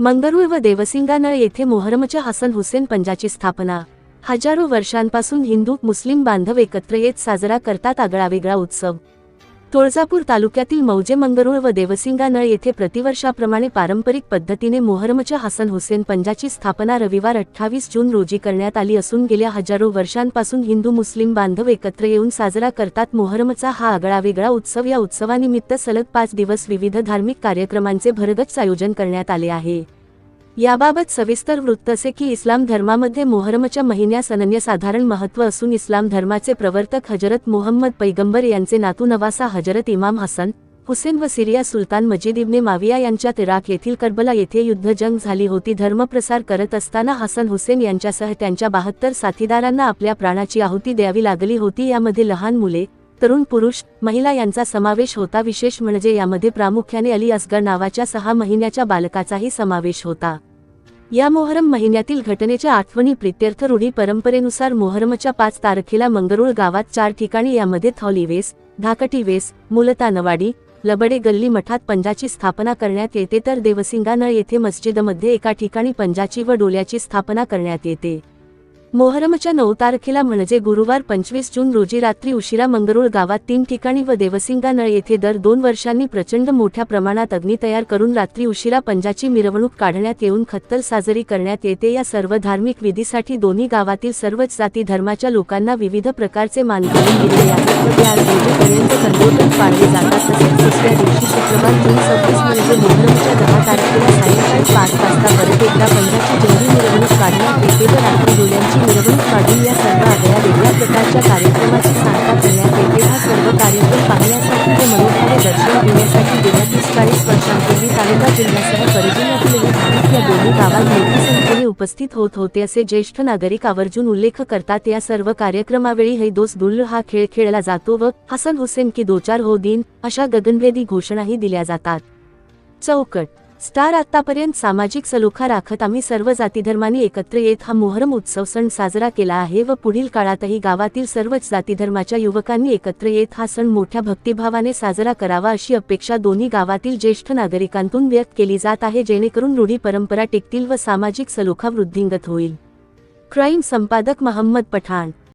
मंगरुळ व देवसिंगानळ येथे मोहरमच्या हसन हुसेन पंजाची स्थापना। हजारो वर्षांपासून हिंदू मुस्लिम बांधव एकत्र येत साजरा करतात आगळावेगळा उत्सव। तुळजापूर तालुक्यातील मौजे मंगरुळ व देवसिंगानळ येथे प्रतिवर्षाप्रमाणे पारंपरिक पद्धतीने मोहरमच्या हसन हुसेन पंजाची स्थापना रविवार 28 जून रोजी करण्यात आली असून गेल्या हजारो वर्षांपासून हिंदू मुस्लिम बांधव एकत्र येऊन साजरा करतात मोहरमचा हा आगळावेगळा उत्सव। या उत्सवानिमित्त सलग 5 दिवस विविध धार्मिक कार्यक्रमांचे भरगच्च आयोजन करण्यात आले आहे। याबाबत सविस्तर वृत्त असे की इस्लाम धर्मामध्ये मोहरमच्या महिन्यास अनन्यसाधारण महत्त्व असून इस्लाम धर्माचे प्रवर्तक हजरत मुहम्मद पैगंबर यांचे नातू नवासा हजरत इमाम हसन हुसेन व सिरिया सुलतान मजीद इब्ने माविया यांच्यात इराक येथील करबला येथे युद्धजंग झाली होती। धर्मप्रसार करत असताना हसन हुसेन यांच्यासह त्यांच्या 72 साथीदारांना आपल्या प्राणाची आहुती द्यावी लागली होती। यामध्ये लहान मुले, तरुण पुरुष, महिला यांचा समावेश होता। विशेष म्हणजे यामध्ये प्रामुख्याने अली असगर नावाच्या 6 महिन्याच्या बालकाचाही समावेश होता। या मोहरम महिन्यातील घटनेच्या आठवणी प्रित्यर्थ रूढी परंपरेनुसार मोहरमच्या 5 तारखेला मंगरुळ गावात 4 ठिकाणी यामध्ये थौलीवेस, धाकटीवेस, मुलतानवाडी, लबडे गल्ली मठात पंजाची स्थापना करण्यात येते, तर देवसिंगानळ येथे मस्जिदमध्ये एका ठिकाणी पंजाची व डोल्याची स्थापना करण्यात येते। मोहरमच्या 9 तारखेला म्हणजे गुरुवार 25 जून रोजी रात्री उशिरा मंगरुळ गावात 3 ठिकाणी व देवसिंगानळ येथे दर 2 वर्षांनी प्रचंड मोठ्या प्रमाणात अग्नी तयार करून रात्री उशिरा पंजाची मिरवणूक काढण्यात येऊन खत्तल साजरी करण्यात येते। या सर्व धार्मिक विधीसाठी दोन्ही गावातील सर्वच जाती धर्माच्या लोकांना विविध प्रकारचे मानपान दिले जाते व ते आज रोजीपर्यंत कंदोटन पाळले जातात। तसेच दुसऱ्या दिवशी शुक्रवार जून 26 म्हणजे मोहरमच्या 10 तारखेला सायंकाळी 5 वाजता परत एकदा पंजाची जंगी मिरवणूक काढण्यात येते व रात्री डोल्यांची मिरवणूक काढून या सर्व वेगळ्या प्रकारच्या कार्यक्रमाची सांगता करण्यात येते। हा सर्व कार्यक्रम पाहण्यासाठी व मनोभावे दर्शन घेण्यासाठी गेल्या 30-40 वर्षांपूर्वी तालुका जिल्ह्यासह परजिल्ह्यातील भाविक या दोन्ही गावात मोठ्या संख्येने उपस्थित होत होते असे ज्येष्ठ नागरिक आवर्जून उल्लेख करतात। या सर्व कार्यक्रमावेळी है दोस्त दुल्ह हा खेळ खेळला जातो व हसन हुसेन की 2 4 हो दिन अशा गगनभेदी घोषणाही दिल्या जातात। चौकट स्टार आतापर्यंत सामाजिक सलोखा राखत आम्ही सर्व जातीधर्मांनी एकत्र येत हा मोहरम उत्सव सण साजरा केला आहे व पुढील काळातही गावातील सर्वच जातीधर्माच्या युवकांनी एकत्र येत हा सण मोठ्या भक्तिभावाने साजरा करावा अशी अपेक्षा दोन्ही गावातील ज्येष्ठ नागरिकांतून व्यक्त केली जात आहे, जेणेकरून रूढी परंपरा टिकतील व सामाजिक सलोखा वृद्धिंगत होईल। क्राईम संपादक मोहम्मद पठाण।